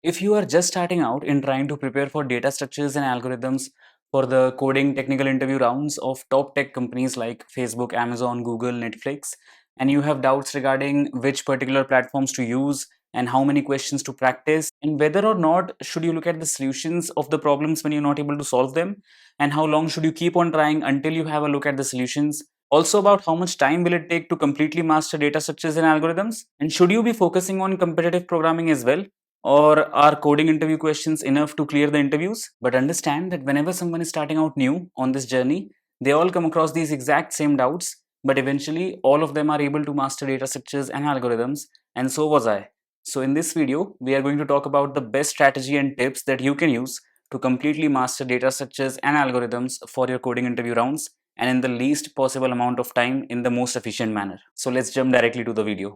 If you are just starting out in trying to prepare for data structures and algorithms for the coding technical interview rounds of top tech companies like Facebook, Amazon, Google, Netflix, and you have doubts regarding which particular platforms to use and how many questions to practice, and whether or not should you look at the solutions of the problems when you're not able to solve them, and how long should you keep on trying until you have a look at the solutions. Also, about how much time will it take to completely master data structures and algorithms, and should you be focusing on competitive programming as well, or are coding interview questions enough to clear the interviews? But understand that whenever someone is starting out new on this journey, they all come across these exact same doubts, but eventually all of them are able to master data structures and algorithms, and so was I. So in this video, we are going to talk about the best strategy and tips that you can use to completely master data structures and algorithms for your coding interview rounds, and in the least possible amount of time in the most efficient manner. So let's jump directly to the video.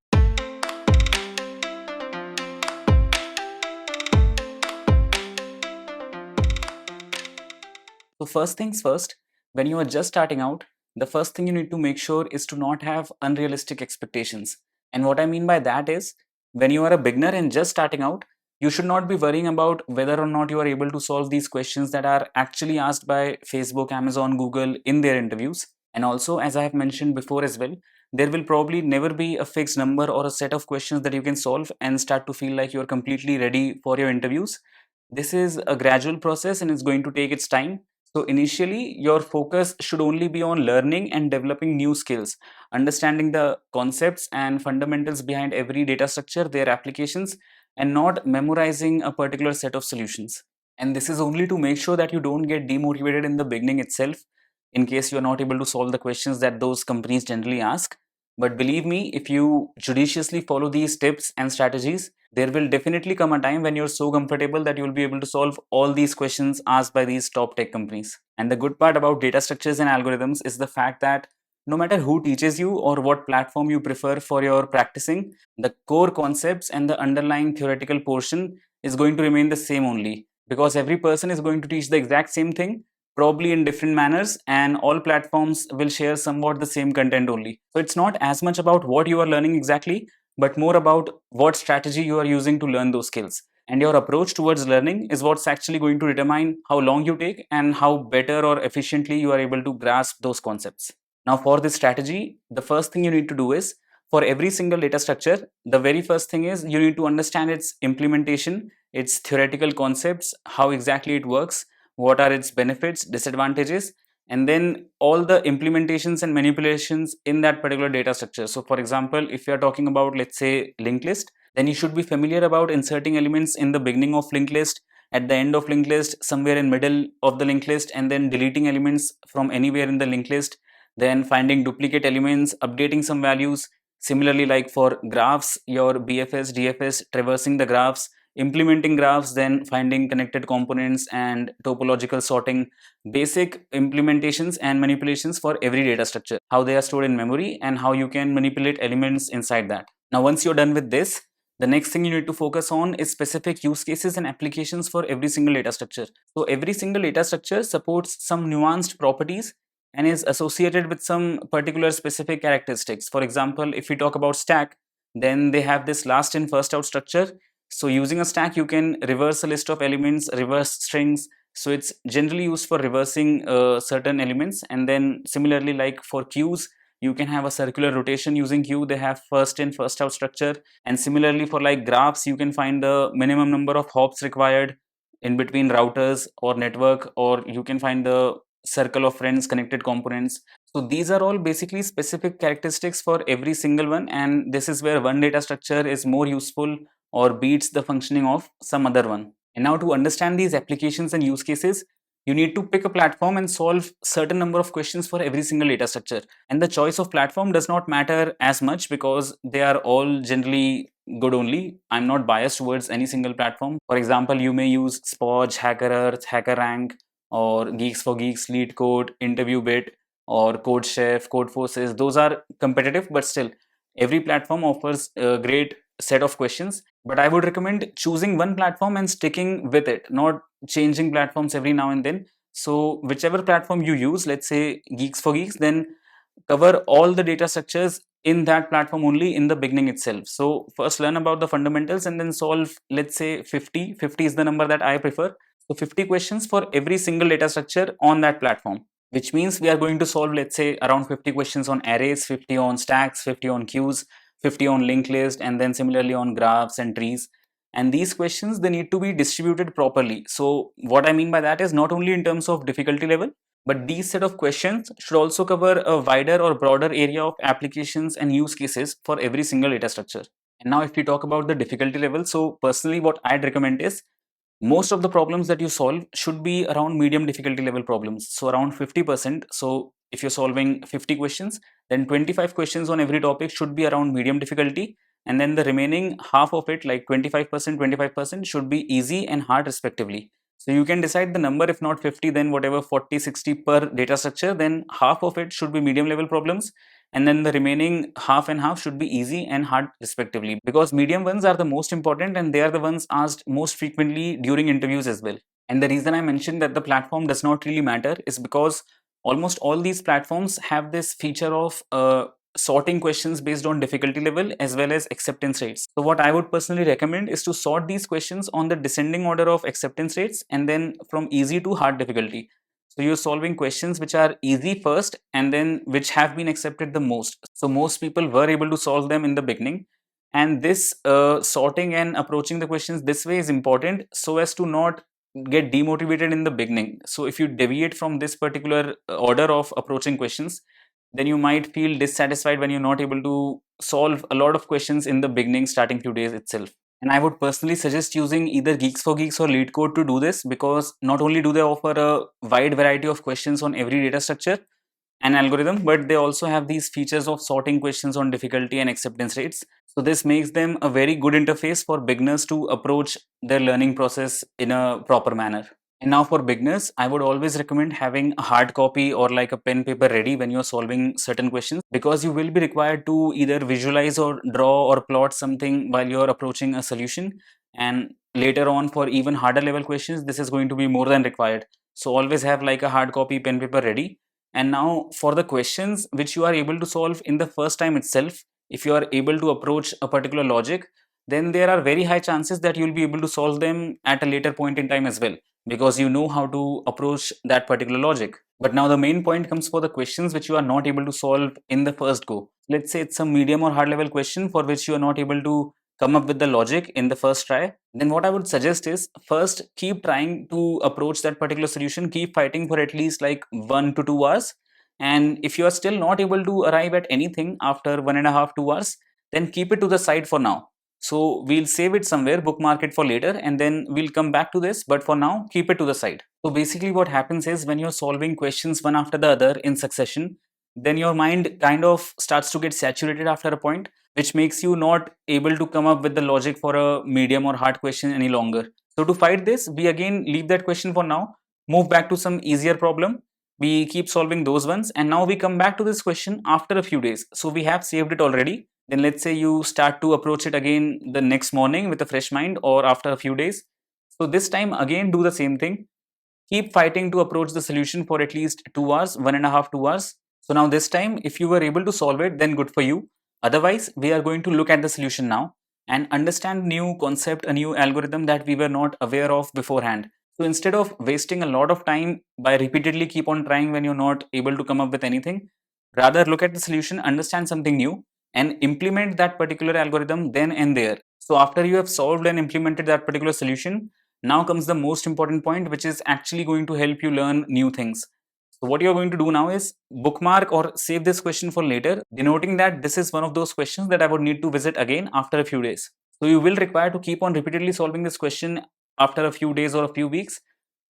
So first things first, when you are just starting out, the first thing you need to make sure is to not have unrealistic expectations. And what I mean by that is, when you are a beginner and just starting out, you should not be worrying about whether or not you are able to solve these questions that are actually asked by Facebook, Amazon, Google in their interviews. And also, as I have mentioned before as well, there will probably never be a fixed number or a set of questions that you can solve and start to feel like you are completely ready for your interviews. This is a gradual process and it's going to take its time. So initially, your focus should only be on learning and developing new skills, understanding the concepts and fundamentals behind every data structure, their applications, and not memorizing a particular set of solutions. And this is only to make sure that you don't get demotivated in the beginning itself, in case you're not able to solve the questions that those companies generally ask. But believe me, if you judiciously follow these tips and strategies, there will definitely come a time when you're so comfortable that you'll be able to solve all these questions asked by these top tech companies. And the good part about data structures and algorithms is the fact that no matter who teaches you or what platform you prefer for your practicing, the core concepts and the underlying theoretical portion is going to remain the same only, because every person is going to teach the exact same thing, probably in different manners, and all platforms will share somewhat the same content only. So it's not as much about what you are learning exactly, but more about what strategy you are using to learn those skills. And your approach towards learning is what's actually going to determine how long you take and how better or efficiently you are able to grasp those concepts. Now, for this strategy, the first thing you need to do is, for every single data structure, the very first thing is you need to understand its implementation, its theoretical concepts, how exactly it works, what are its benefits, disadvantages, and then all the implementations and manipulations in that particular data structure. So for example, if you are talking about, let's say, linked list, then you should be familiar about inserting elements in the beginning of linked list, at the end of linked list, somewhere in middle of the linked list, and then deleting elements from anywhere in the linked list, then finding duplicate elements, updating some values. Similarly, like for graphs, your BFS, DFS, traversing the graphs, implementing graphs, then finding connected components and topological sorting, basic implementations and manipulations for every data structure, how they are stored in memory and how you can manipulate elements inside that. Now, once you're done with this, the next thing you need to focus on is specific use cases and applications for every single data structure. So every single data structure supports some nuanced properties and is associated with some particular specific characteristics. For example, if we talk about stack, then they have this last in first out structure. So using a stack, you can reverse a list of elements, reverse strings. So it's generally used for reversing certain elements. And then similarly, like for queues, you can have a circular rotation using queue. They have first in first out structure. And similarly for like graphs, you can find the minimum number of hops required in between routers or network, or you can find the circle of friends connected components. So these are all basically specific characteristics for every single one, and this is where one data structure is more useful or beats the functioning of some other one. And now, to understand these applications and use cases, you need to pick a platform and solve certain number of questions for every single data structure. And the choice of platform does not matter as much because they are all generally good only. I'm not biased towards any single platform. For example, you may use Spoj, HackerEarth, HackerRank, or Geeks for Geeks, LeetCode, InterviewBit, or CodeChef, CodeForces. Those are competitive, but still, every platform offers a great set of questions. But I would recommend choosing one platform and sticking with it, not changing platforms every now and then. So whichever platform you use, let's say Geeks for Geeks, then cover all the data structures in that platform only in the beginning itself. So first learn about the fundamentals and then solve, let's say 50 is the number that I prefer. So 50 questions for every single data structure on that platform, which means we are going to solve, let's say, around 50 questions on arrays, 50 on stacks, 50 on queues, 50 on linked list, and then similarly on graphs and trees. And these questions, they need to be distributed properly. So what I mean by that is not only in terms of difficulty level, but these set of questions should also cover a wider or broader area of applications and use cases for every single data structure. And now if we talk about the difficulty level, so personally what I'd recommend is most of the problems that you solve should be around medium difficulty level problems. So around 50%. So if you're solving 50 questions, then 25 questions on every topic should be around medium difficulty. And then the remaining half of it, like 25%, should be easy and hard respectively. So you can decide the number, if not 50, then whatever 40, 60 per data structure, then half of it should be medium level problems. And then the remaining half and half should be easy and hard respectively, because medium ones are the most important and they are the ones asked most frequently during interviews as well. And the reason I mentioned that the platform does not really matter is because almost all these platforms have this feature of sorting questions based on difficulty level as well as acceptance rates. So what I would personally recommend is to sort these questions on the descending order of acceptance rates and then from easy to hard difficulty. So you're solving questions which are easy first and then which have been accepted the most. So most people were able to solve them in the beginning. And this sorting and approaching the questions this way is important so as to not get demotivated in the beginning. So if you deviate from this particular order of approaching questions, then you might feel dissatisfied when you're not able to solve a lot of questions in the beginning, starting few days itself. And I would personally suggest using either Geeks for Geeks or LeetCode to do this, because not only do they offer a wide variety of questions on every data structure and algorithm, but they also have these features of sorting questions on difficulty and acceptance rates. So this makes them a very good interface for beginners to approach their learning process in a proper manner. And now for beginners, I would always recommend having a hard copy or like a pen paper ready when you're solving certain questions, because you will be required to either visualize or draw or plot something while you're approaching a solution. And later on, for even harder level questions, this is going to be more than required. So always have like a hard copy pen paper ready. And now for the questions which you are able to solve in the first time itself, if you are able to approach a particular logic, then there are very high chances that you'll be able to solve them at a later point in time as well, because you know how to approach that particular logic. But now the main point comes for the questions which you are not able to solve in the first go. Let's say it's a medium or hard level question for which you are not able to come up with the logic in the first try. Then what I would suggest is first keep trying to approach that particular solution, keep fighting for at least like 1 to 2 hours. And if you are still not able to arrive at anything after 1.5 2 hours, then keep it to the side for now. So we'll save it somewhere, bookmark it for later, and then we'll come back to this. But for now, keep it to the side. So basically what happens is when you're solving questions one after the other in succession, then your mind kind of starts to get saturated after a point, which makes you not able to come up with the logic for a medium or hard question any longer. So to fight this, we again leave that question for now, move back to some easier problem. We keep solving those ones, and now we come back to this question after a few days. So we have saved it already. Then let's say you start to approach it again the next morning with a fresh mind or after a few days. So this time again do the same thing. Keep fighting to approach the solution for at least 2 hours, 1.5 2 hours. So now this time, if you were able to solve it, then good for you. Otherwise, we are going to look at the solution now and understand new concept, a new algorithm that we were not aware of beforehand. So instead of wasting a lot of time by repeatedly keep on trying when you're not able to come up with anything, rather look at the solution, understand something new, and implement that particular algorithm then and there. So after you have solved and implemented that particular solution, now comes the most important point, which is actually going to help you learn new things. So what you're going to do now is bookmark or save this question for later, denoting that this is one of those questions that I would need to visit again after a few days. So you will require to keep on repeatedly solving this question after a few days or a few weeks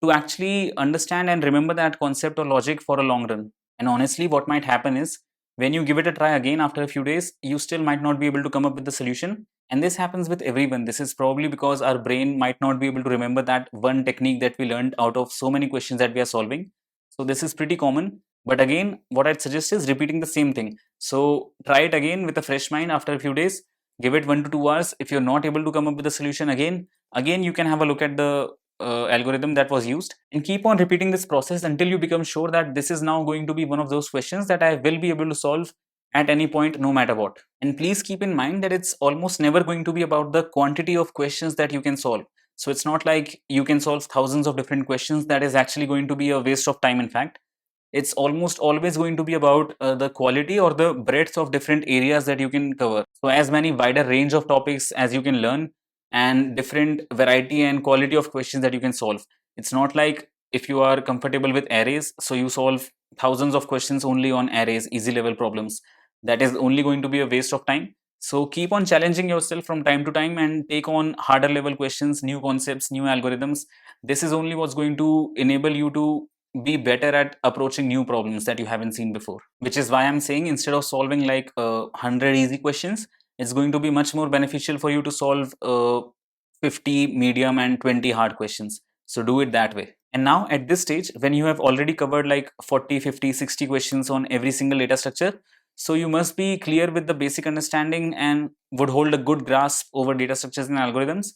to actually understand and remember that concept or logic for a long run. And honestly, what might happen is when you give it a try again after a few days, you still might not be able to come up with the solution. And this happens with everyone. This is probably because our brain might not be able to remember that one technique that we learned out of so many questions that we are solving. So this is pretty common. But again, what I'd suggest is repeating the same thing. So try it again with a fresh mind after a few days. Give it 1 to 2 hours. If you're not able to come up with a solution again you can have a look at the algorithm that was used and keep on repeating this process until you become sure that this is now going to be one of those questions that I will be able to solve at any point, no matter what. And please keep in mind that it's almost never going to be about the quantity of questions that you can solve. So it's not like you can solve thousands of different questions. That is actually going to be a waste of time. In fact, it's almost always going to be about the quality or the breadth of different areas that you can cover. So as many wider range of topics as you can learn, and different variety and quality of questions that you can solve. It's not like if you are comfortable with arrays, so you solve thousands of questions only on arrays, easy level problems. That is only going to be a waste of time. So keep on challenging yourself from time to time and take on harder level questions, new concepts, new algorithms. This is only what's going to enable you to be better at approaching new problems that you haven't seen before. Which is why I'm saying, instead of solving like 100 easy questions, it's going to be much more beneficial for you to solve 50 medium and 20 hard questions. So do it that way. And now at this stage, when you have already covered like 40, 50, 60 questions on every single data structure, so you must be clear with the basic understanding and would hold a good grasp over data structures and algorithms.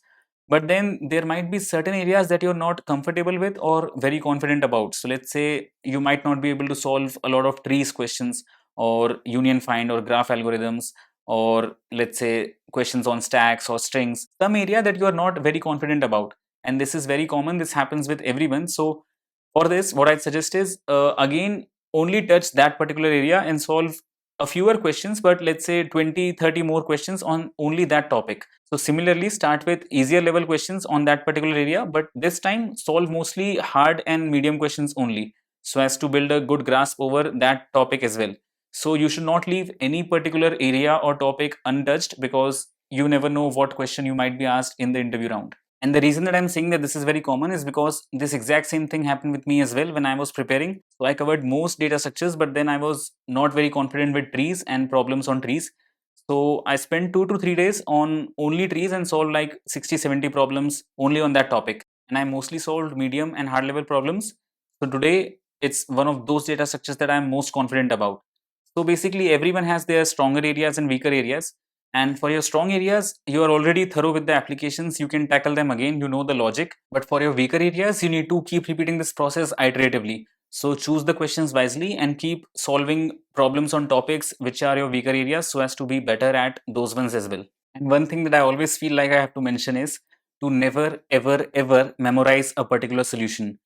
But then there might be certain areas that you're not comfortable with or very confident about. So let's say you might not be able to solve a lot of trees questions, or union find, or graph algorithms, or let's say questions on stacks or strings, some area that you are not very confident about. And this is very common, this happens with everyone. So for this, what I'd suggest is again, only touch that particular area and solve a fewer questions, but let's say 20, 30 more questions on only that topic. So similarly, start with easier level questions on that particular area, but this time solve mostly hard and medium questions only, so as to build a good grasp over that topic as well. So you should not leave any particular area or topic untouched, because you never know what question you might be asked in the interview round. And the reason that I'm saying that this is very common is because this exact same thing happened with me as well when I was preparing. So I covered most data structures, but then I was not very confident with trees and problems on trees. So I spent 2 to 3 days on only trees and solved like 60, 70 problems only on that topic. And I mostly solved medium and hard level problems. So today it's one of those data structures that I'm most confident about. So basically everyone has their stronger areas and weaker areas. And for your strong areas, you are already thorough with the applications. You can tackle them again, you know the logic. But for your weaker areas, you need to keep repeating this process iteratively. So choose the questions wisely and keep solving problems on topics which are your weaker areas, so as to be better at those ones as well. And one thing that I always feel like I have to mention is to never, ever, ever memorize a particular solution.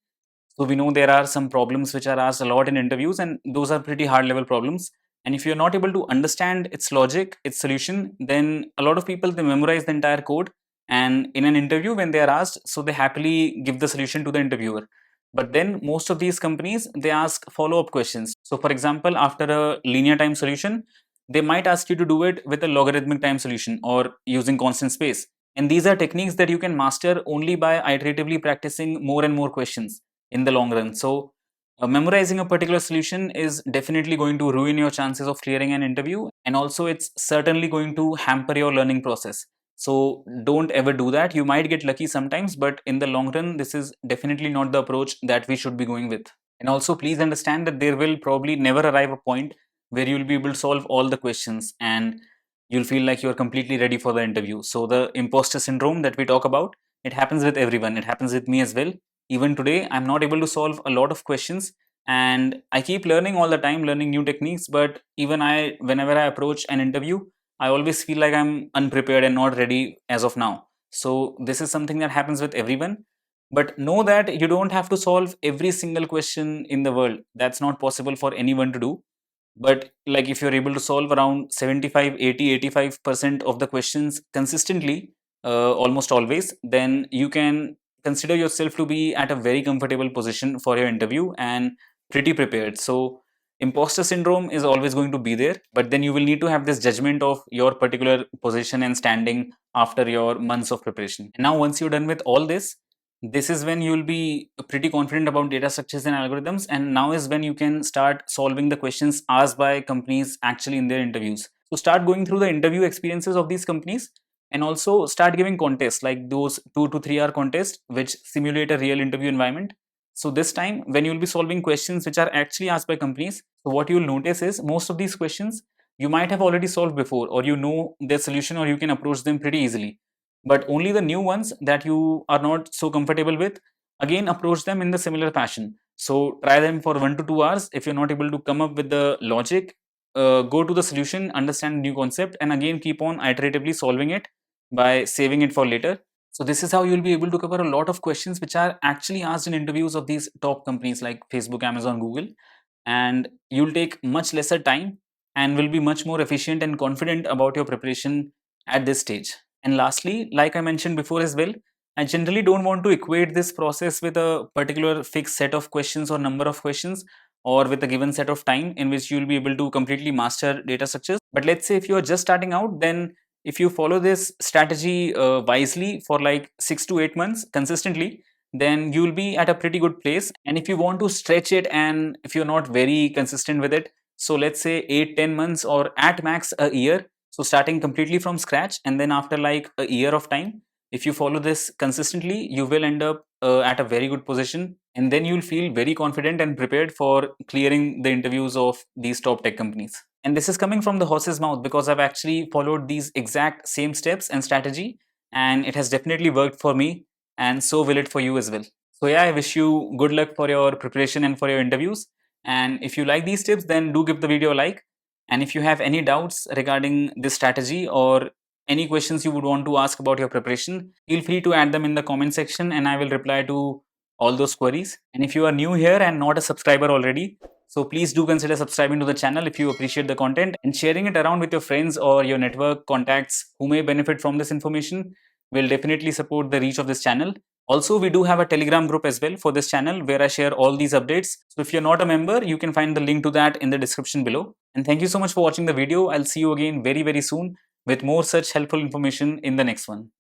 So we know there are some problems which are asked a lot in interviews, and those are pretty hard level problems. And if you're not able to understand its logic, its solution, then a lot of people, they memorize the entire code. And in an interview, when they are asked, so they happily give the solution to the interviewer. But then most of these companies, they ask follow-up questions. So for example, after a linear time solution, they might ask you to do it with a logarithmic time solution or using constant space. And these are techniques that you can master only by iteratively practicing more and more questions in the long run. So memorizing a particular solution is definitely going to ruin your chances of clearing an interview, and also it's certainly going to hamper your learning process. So don't ever do that. You might get lucky sometimes, but in the long run, this is definitely not the approach that we should be going with. And also please understand that there will probably never arrive a point where you will be able to solve all the questions and you'll feel like you're completely ready for the interview. So the imposter syndrome that we talk about, it happens with everyone. It happens with me as well. Even today, I'm not able to solve a lot of questions, and I keep learning all the time, learning new techniques. But even whenever I approach an interview, I always feel like I'm unprepared and not ready as of now. So this is something that happens with everyone. But know that you don't have to solve every single question in the world. That's not possible for anyone to do. But like if you're able to solve around 75, 80, 85% of the questions consistently, almost always, then you can consider yourself to be at a very comfortable position for your interview and pretty prepared. So imposter syndrome is always going to be there, but then you will need to have this judgment of your particular position and standing after your months of preparation. And now once you're done with all this is when you'll be pretty confident about data structures and algorithms, and now is when you can start solving the questions asked by companies actually in their interviews. So start going through the interview experiences of these companies, and also start giving contests like those 2 to 3 hour contests which simulate a real interview environment. So this time when you'll be solving questions which are actually asked by companies, so what you'll notice is most of these questions you might have already solved before, or you know their solution, or you can approach them pretty easily. But only the new ones that you are not so comfortable with, again approach them in the similar fashion. So try them for 1 to 2 hours. If you're not able to come up with the logic, go to the solution, understand the new concept, and again keep on iteratively solving it by saving it for later. So this is how you'll be able to cover a lot of questions which are actually asked in interviews of these top companies like Facebook, Amazon, Google, and you'll take much lesser time and will be much more efficient and confident about your preparation at this stage. And lastly, like I mentioned before as well, I generally don't want to equate this process with a particular fixed set of questions or number of questions, or with a given set of time in which you'll be able to completely master data structures. But let's say if you're just starting out, then if you follow this strategy wisely for like 6 to 8 months consistently, then you'll be at a pretty good place. And if you want to stretch it and if you're not very consistent with it, so let's say 8-10 months or at max a year, so starting completely from scratch, and then after like a year of time, if you follow this consistently, you will end up at a very good position, and then you'll feel very confident and prepared for clearing the interviews of these top tech companies. And this is coming from the horse's mouth because I've actually followed these exact same steps and strategy, and it has definitely worked for me, and so will it for you as well. So yeah, I wish you good luck for your preparation and for your interviews. And if you like these tips, then do give the video a like. And if you have any doubts regarding this strategy or any questions you would want to ask about your preparation, feel free to add them in the comment section and I will reply to all those queries. And if you are new here and not a subscriber already, so please do consider subscribing to the channel if you appreciate the content, and sharing it around with your friends or your network contacts who may benefit from this information will definitely support the reach of this channel. Also, we do have a Telegram group as well for this channel where I share all these updates. So if you're not a member, you can find the link to that in the description below. And thank you so much for watching the video. I'll see you again very, very soon with more such helpful information in the next one.